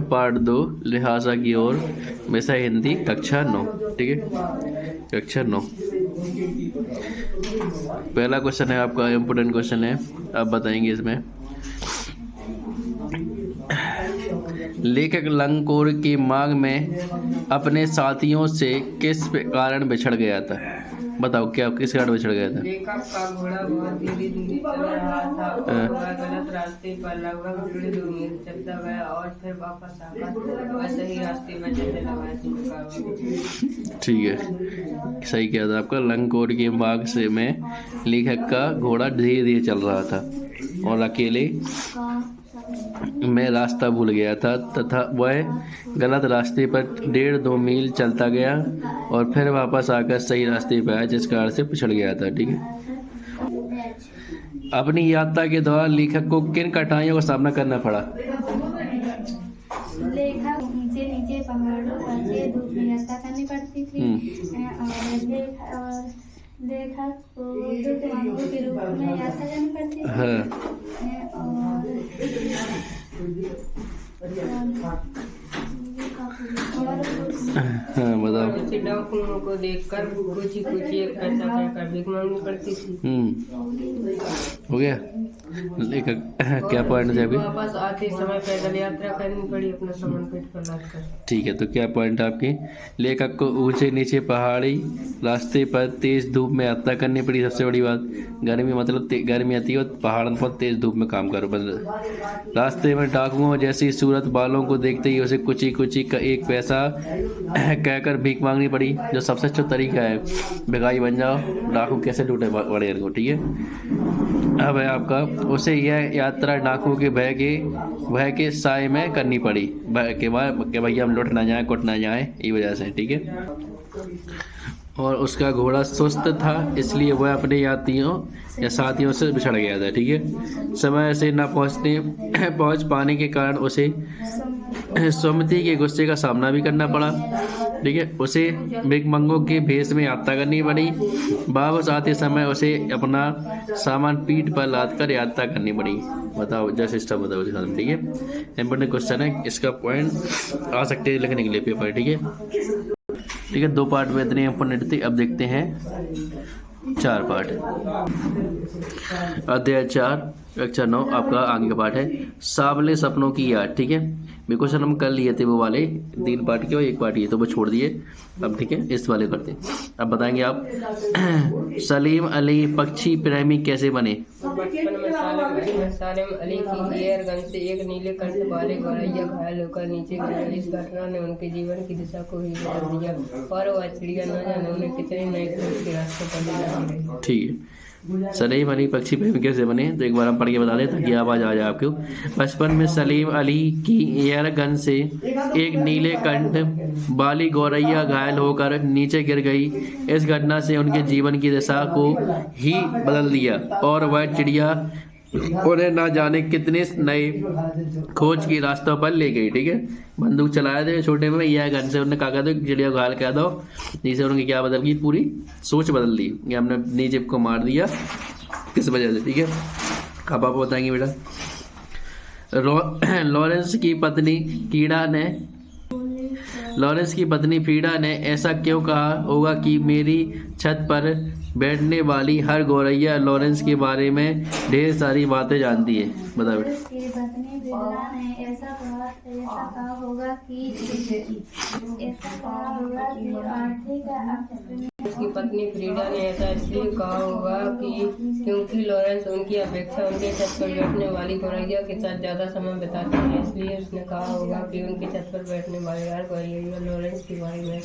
Part 2 लिहाजा की ओर विषय हिंदी कक्षा 9। ठीक है, कक्षा 9। पहला क्वेश्चन है आपका, इम्पोर्टेंट क्वेश्चन है, आप बताएंगे इसमें। लेखक लंकोर की मांग में अपने साथियों से किस कारण बिछड़ गया था? बताओ, क्या किस कारण बिछड़ गया था? लेखक का घोड़ा बहुत धीरे धीरे चल रहा था और वह गलत रास्ते पर लगभग 1.5 मील चलता गया और फिर वापस आकर वह सही रास्ते में चलने लगा। ठीक है, सही किया था आपका। लंकोर की मांग से में लेखक का घोड़ा धीरे धीरे चल रहा था और अकेले में रास्ता भूल गया था तथा वह गलत रास्ते पर 1.5-2 मील चलता गया और फिर वापस आकर सही रास्ते पर आया, जिस कारण से पिछड़ गया था। ठीक है, अपनी यात्रा के दौरान लेखक को किन कठिनाइयों का सामना करना पड़ा? लेखक नीचे नीचे पहाड़ों पर धूप में यात्रा करनी पड़ती थी और लेखक को दुख के रूप में यात्रा करनी पड़ती थी। बताओ। डाकुओं को देखकर कुछ एक पैसा कहकर भीख मांगनी पड़ती थी। हो गया। लेखक क्या पॉइंट है अभी? वापस आते समय पैदल यात्रा करनी पड़ी अपना सामान पेट पर लादकर। ठीक है, तो क्या पॉइंट आपकी? लेखक को ऊंचे नीचे पहाड़ी रास्ते पर तेज धूप में यात्रा करनी पड़ी। सबसे बड़ी बात, गर्मी मतलब गर्मी आती है और पहाड़ पर तेज धूप में काम करो। रास्ते में डाकुओं जैसी सूरत वालों को देखते ही उसे कुची कुची का एक पैसा कहकर भीख मांगनी पड़ी, जो सबसे अच्छा तरीका है। भिखारी बन जाओ, डाकू कैसे लूटे बड़े को। ठीक है, अब है आपका, उसे यह यात्रा डाकुओं के भय के साए में करनी पड़ी। भय के बाद कि भैया हम लुट ना जाए, कुट ना जाए, ये वजह से। ठीक है, और उसका घोड़ा सुस्त था, इसलिए वह अपने यात्रियों या साथियों से बिछड़ गया था। ठीक है, समय से न पहुंच पाने के कारण उसे सुमति के गुस्से का सामना भी करना पड़ा। ठीक है, उसे भिखमंगों के भेष में यात्रा करनी पड़ी। वापस आते समय उसे अपना सामान पीठ पर लाद कर यात्रा करनी पड़ी। बताओ, जैसे स्टेप बताओ उसके साथ। ठीक है, इम्पोर्टेंट क्वेश्चन है, इसका पॉइंट आ सकते हैं लिखने के लिए पेपर। ठीक है, ठीक है, 2 पार्ट में इतने इम्पोर्टेंट थे। अब देखते हैं 4 पार्ट। अध्याय 4 कक्षा 9 आपका आगे का पार्ट है, सांवले सपनों की याद। ठीक है, क्वेश्चन हम कर लिए थे वो वाले 3 पार्ट के और 1 पार्ट ये, तो वो छोड़ दिए अब। ठीक है, इस वाले करते। अब बताएंगे आप। सलीम अली पक्षी प्रेमी कैसे बने? बचपन में सालिम अली की एयर गन से एक नीले कंठ वाले गौरैया घायल होकर नीचे गिर। इस घटना ने उनके जीवन की दिशा को ही बदल दिया और वह चिड़िया न जाने उन्हें कितने नए खोज के रास्ते पर ले जाती। ठीक है, सलीम अली पक्षी प्रेमी कैसे बने, तो एक बार हम पढ़ के बता दें ताकि आवाज़ आ जाए आपको। बचपन में सलीम अली की एयर गन से एक नीले कंठ वाली गौरैया घायल होकर नीचे गिर गई। इस घटना से उनके जीवन की दिशा को ही बदल दिया और वह चिड़िया उन्हें ना जाने कितने नए खोज की रास्तों पर ले गई। ठीक है, बंदूक चलाया थे छोटे में, यह गन से उन्होंने कहा था चिड़िया घायल कह दो, जिससे उनकी क्या बदल गई, पूरी सोच बदल दी कि हमने नीचे को मार दिया किस वजह से। ठीक है, अब आप बताएंगे बेटा। लॉरेंस की पत्नी फ्रीडा ने ऐसा क्यों कहा होगा कि मेरी छत पर बैठने वाली हर गौरैया लॉरेंस के बारे में ढेर सारी बातें जानती है? बता बेटा। उसकी पत्नी फ्रीडा ने ऐसा इसलिए कहा होगा कि क्योंकि लॉरेंस उनकी अपेक्षा उनके छत पर बैठने वाली गौरैया के साथ ज्यादा समय बिताते हैं, इसलिए उसने कहा होगा कि उनके छत पर बैठने वाली हर गौरैया लॉरेंस के बारे में।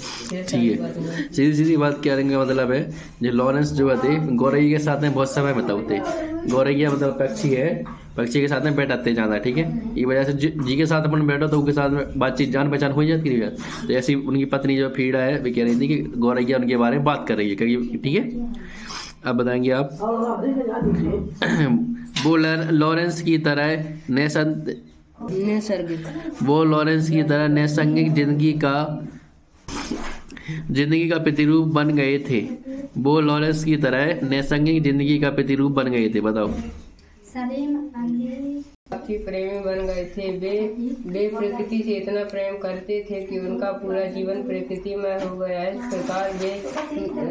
ठीक है, सीधी सीधी बात क्या का मतलब है, जो लॉरेंस जो थे गौरैया के साथ में बहुत समय बिताते। गौरैया मतलब पक्षी है, पक्षी के साथ में बैठाते ज़्यादा। ठीक है, ये वजह से जी के साथ अपन बैठो तो उनके साथ में बातचीत जान पहचान हो जाती है। तो ऐसी उनकी पत्नी जो फ्रीडा है वे कह रही थी कि गौरैया उनके बारे में बात कर रही है। ठीक है, अब बताएंगे आप। वो लॉरेंस की तरह नैसर्गिक जिंदगी का प्रतिरूप बन गए थे। वो लॉरेंस की तरह नैसर्गिक जिंदगी का प्रतिरूप बन गए थे। बताओ। सलीम अली पक्षी प्रेमी बन गए थे। वे प्रकृति से इतना प्रेम करते थे कि उनका पूरा जीवन प्रकृति में हो गया।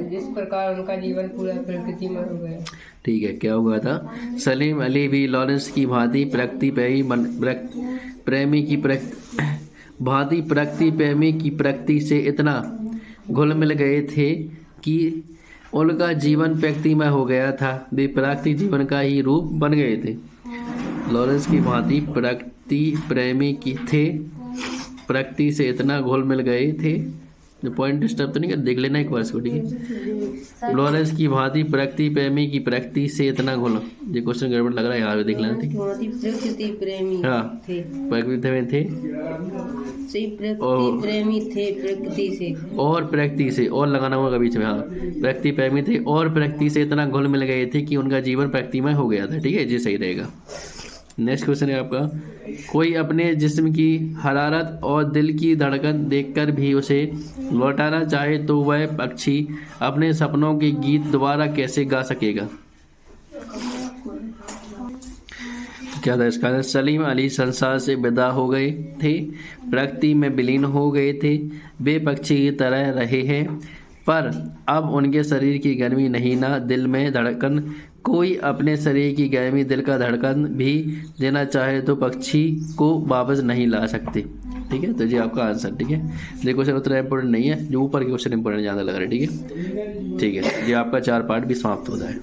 जिस प्रकार उनका जीवन पूरा प्रकृति में हो गया। ठीक है, क्या हुआ था? सलीम अली भी लॉरेंस की भांति प्रकृति प्रेमी की प्रकृति से इतना घुल मिल गए थे कि उनका जीवन प्रकृति में हो गया था। वे प्राकृतिक जीवन का ही रूप बन गए थे। लॉरेंस की भांति प्रकृति प्रेमी की थे, प्रकृति से इतना घुल मिल गए थे। जो पॉइंट डिस्टर्ब तो नहीं कर, देख लेना एक बार इसको, ठीक है। लॉरेंस की भांति प्रकृति प्रेमी की प्रकृति से इतना घुल, ये क्वेश्चन गड़बड़ लग रहा है, यहाँ पे देख लेना, ठीक है। प्रकृति प्रेमी हाँ, थे, प्रकृति में थे, प्रकृति प्रेमी थे, प्रकृति से और प्रकृति से, और लगाना होगा बीच में। हाँ, प्रकृति प्रेमी थे और प्रकृति से इतना घुल मिल गए थे कि उनका जीवन प्रकृति में हो गया था। ठीक है जी, सही रहेगा। नेक्स्ट क्वेश्चन है आपका, कोई अपने जिस्म की हरारत और दिल की धड़कन देखकर भी उसे लौटाना चाहे तो वह पक्षी अपने सपनों के गीत दोबारा कैसे गा सकेगा? क्या था इसका? सलीम अली संसार से विदा हो गए थे, प्रकृति में विलीन हो गए थे। वे पक्षी की तरह रहे हैं, पर अब उनके शरीर की गर्मी नहीं ना दिल में धड़कन। कोई अपने शरीर की गर्मी दिल का धड़कन भी देना चाहे तो पक्षी को वापस नहीं ला सकते। ठीक है, तो जी आपका आंसर। ठीक है, ये क्वेश्चन उतना इंपॉर्टेंट नहीं है, जो ऊपर के क्वेश्चन इंपॉर्टेंट ज़्यादा लग रहा है। ठीक है, ठीक है, ये आपका 4 पार्ट भी समाप्त होता है।